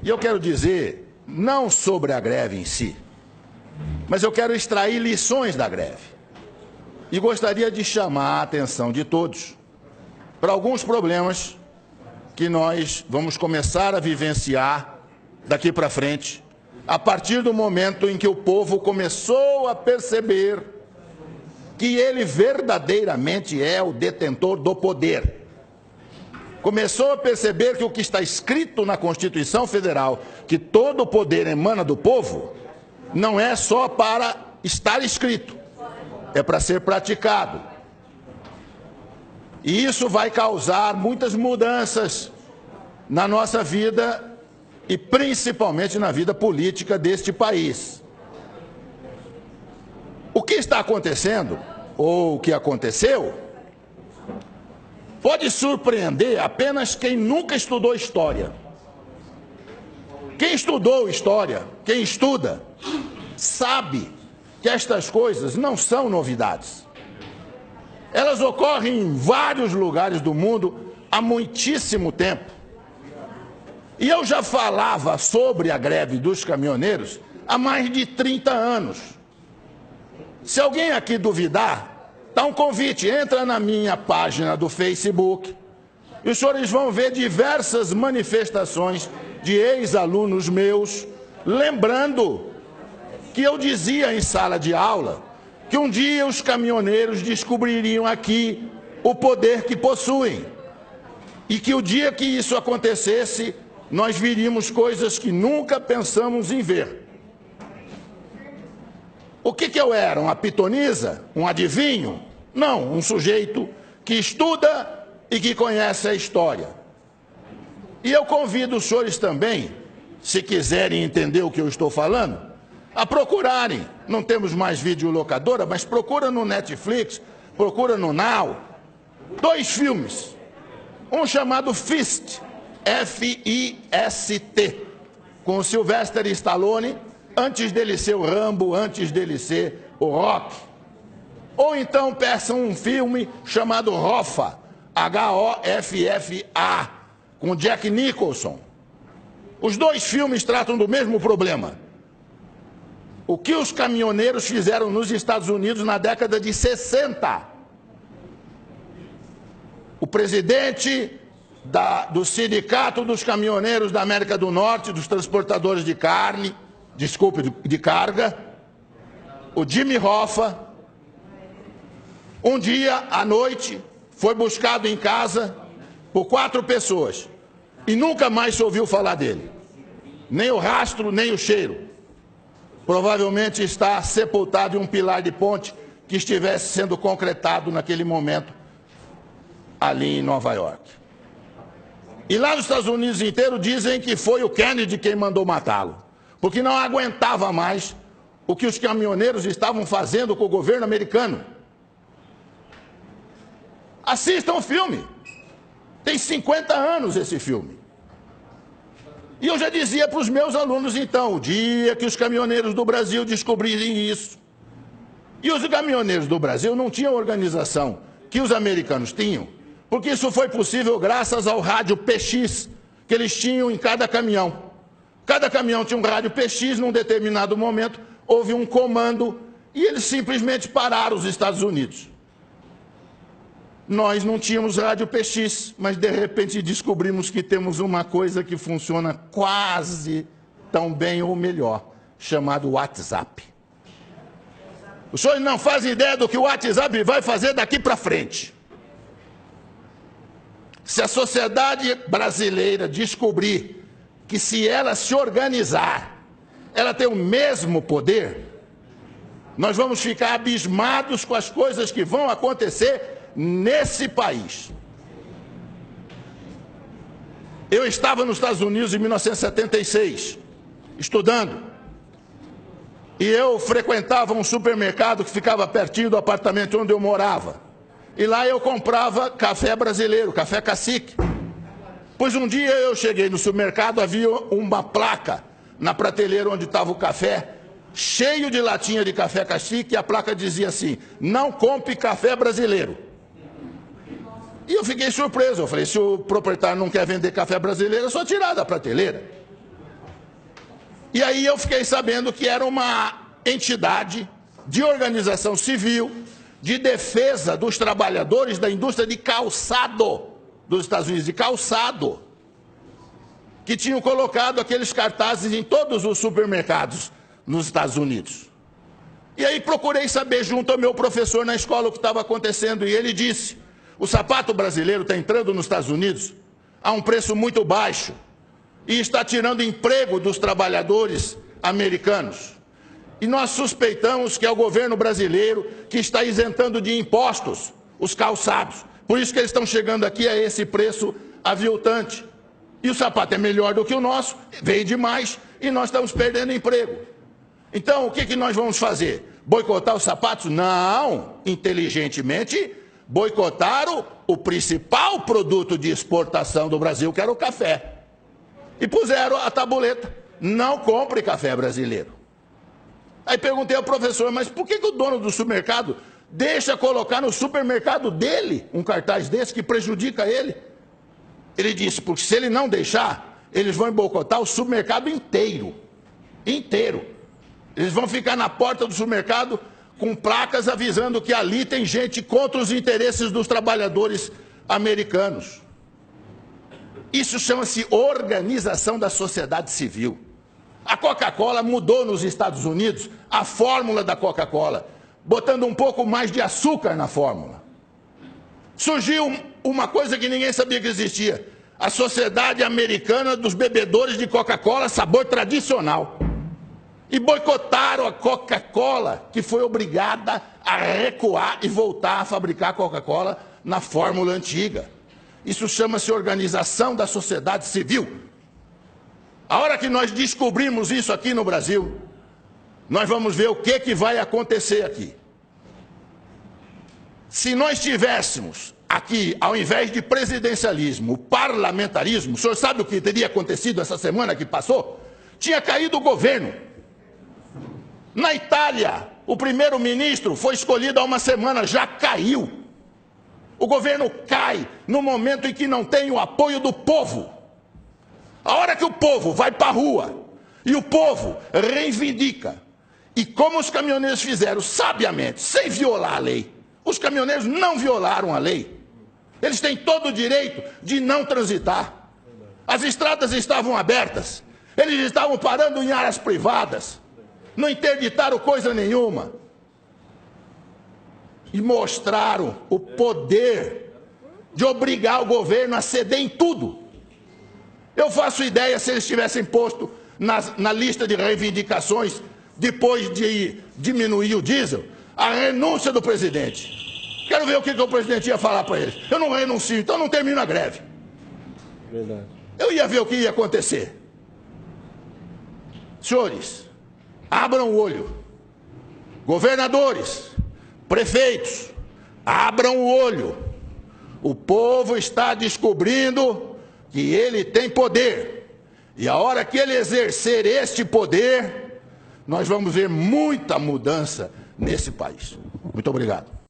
E eu quero dizer, não sobre a greve em si, mas eu quero extrair lições da greve. E gostaria de chamar a atenção de todos para alguns problemas que nós vamos começar a vivenciar daqui para frente, a partir do momento em que o povo começou a perceber que ele verdadeiramente é o detentor do poder. Começou a perceber que o que está escrito na Constituição Federal, que todo o poder emana do povo, não é só para estar escrito, é para ser praticado. E isso vai causar muitas mudanças na nossa vida e principalmente na vida política deste país. O que está acontecendo, ou o que aconteceu, pode surpreender apenas quem nunca estudou história. Quem estudou história, quem estuda, sabe que estas coisas não são novidades. Elas ocorrem em vários lugares do mundo há muitíssimo tempo. E eu já falava sobre a greve dos caminhoneiros há mais de 30 anos. Se alguém aqui duvidar, dá um convite, entra na minha página do Facebook e os senhores vão ver diversas manifestações de ex-alunos meus, lembrando que eu dizia em sala de aula que um dia os caminhoneiros descobririam aqui o poder que possuem e que o dia que isso acontecesse, nós viríamos coisas que nunca pensamos em ver. O que eu era? Uma pitonisa? Um adivinho? Não, um sujeito que estuda e que conhece a história. E eu convido os senhores também, se quiserem entender o que eu estou falando, a procurarem. Não temos mais videolocadora, mas procura no Netflix, procura no Now. 2 filmes. Um chamado Fist, F-I-S-T, com o Sylvester Stallone, antes dele ser o Rambo, antes dele ser o Rock. Ou então peçam um filme chamado Hoffa, H-O-F-F-A, com Jack Nicholson. Os 2 filmes tratam do mesmo problema. O que os caminhoneiros fizeram nos Estados Unidos na década de 60. O presidente do Sindicato dos Caminhoneiros da América do Norte, dos transportadores de de carga, o Jimmy Hoffa, um dia à noite foi buscado em casa por 4 pessoas e nunca mais se ouviu falar dele. Nem o rastro, nem o cheiro. Provavelmente está sepultado em um pilar de ponte que estivesse sendo concretado naquele momento ali em Nova York. E lá nos Estados Unidos inteiro dizem que foi o Kennedy quem mandou matá-lo, porque não aguentava mais o que os caminhoneiros estavam fazendo com o governo americano. Assistam o filme. Tem 50 anos esse filme. E eu já dizia para os meus alunos, então, o dia que os caminhoneiros do Brasil descobrirem isso. E os caminhoneiros do Brasil não tinham a organização que os americanos tinham, porque isso foi possível graças ao rádio PX que eles tinham em cada caminhão. Cada caminhão tinha um rádio PX, num determinado momento houve um comando e eles simplesmente pararam os Estados Unidos. Nós não tínhamos rádio PX, mas de repente descobrimos que temos uma coisa que funciona quase tão bem ou melhor, chamado WhatsApp. Os senhores não fazem ideia do que o WhatsApp vai fazer daqui para frente. Se a sociedade brasileira descobrir que se ela se organizar, ela tem o mesmo poder, nós vamos ficar abismados com as coisas que vão acontecer nesse país. Eu estava nos Estados Unidos em 1976, estudando, e eu frequentava um supermercado que ficava pertinho do apartamento onde eu morava. E lá eu comprava café brasileiro, café cacique. Pois um dia eu cheguei no supermercado, havia uma placa na prateleira onde estava o café, cheio de latinha de café cacique, e a placa dizia assim: não compre café brasileiro. E eu fiquei surpreso, eu falei, se o proprietário não quer vender café brasileiro, é só tirar da prateleira. E aí eu fiquei sabendo que era uma entidade de organização civil, de defesa dos trabalhadores da indústria de calçado dos Estados Unidos, de calçado, que tinham colocado aqueles cartazes em todos os supermercados nos Estados Unidos. E aí procurei saber junto ao meu professor na escola o que estava acontecendo, e ele disse: o sapato brasileiro está entrando nos Estados Unidos a um preço muito baixo e está tirando emprego dos trabalhadores americanos. E nós suspeitamos que é o governo brasileiro que está isentando de impostos os calçados. Por isso que eles estão chegando aqui a esse preço aviltante. E o sapato é melhor do que o nosso, vende mais, e nós estamos perdendo emprego. Então, o que nós vamos fazer? Boicotar os sapatos? Não, inteligentemente, boicotaram o principal produto de exportação do Brasil, que era o café. E puseram a tabuleta: não compre café brasileiro. Aí perguntei ao professor: mas por que o dono do supermercado deixa colocar no supermercado dele um cartaz desse que prejudica ele? Ele disse: porque se ele não deixar, eles vão boicotar o supermercado inteiro. Inteiro. Eles vão ficar na porta do supermercado com placas avisando que ali tem gente contra os interesses dos trabalhadores americanos. Isso chama-se organização da sociedade civil. A Coca-Cola mudou nos Estados Unidos a fórmula da Coca-Cola, botando um pouco mais de açúcar na fórmula. Surgiu uma coisa que ninguém sabia que existia: a Sociedade Americana dos Bebedores de Coca-Cola, sabor tradicional. E boicotaram a Coca-Cola, que foi obrigada a recuar e voltar a fabricar Coca-Cola na fórmula antiga. Isso chama-se organização da sociedade civil. A hora que nós descobrimos isso aqui no Brasil, nós vamos ver o que vai acontecer aqui. Se nós tivéssemos aqui, ao invés de presidencialismo, parlamentarismo, o senhor sabe o que teria acontecido essa semana que passou? Tinha caído o governo. Na Itália, o primeiro-ministro foi escolhido há uma semana, já caiu. O governo cai no momento em que não tem o apoio do povo. A hora que o povo vai para a rua e o povo reivindica, e como os caminhoneiros fizeram sabiamente, sem violar a lei, os caminhoneiros não violaram a lei. Eles têm todo o direito de não transitar. As estradas estavam abertas, eles estavam parando em áreas privadas, não interditaram coisa nenhuma. E mostraram o poder de obrigar o governo a ceder em tudo. Eu faço ideia se eles tivessem posto na lista de reivindicações, depois de diminuir o diesel, a renúncia do presidente. Quero ver o que o presidente ia falar para eles. Eu não renuncio, então não termino a greve. Verdade. Eu ia ver o que ia acontecer. Senhores, abram o olho. Governadores, prefeitos, abram o olho. O povo está descobrindo que ele tem poder. E a hora que ele exercer este poder, nós vamos ver muita mudança nesse país. Muito obrigado.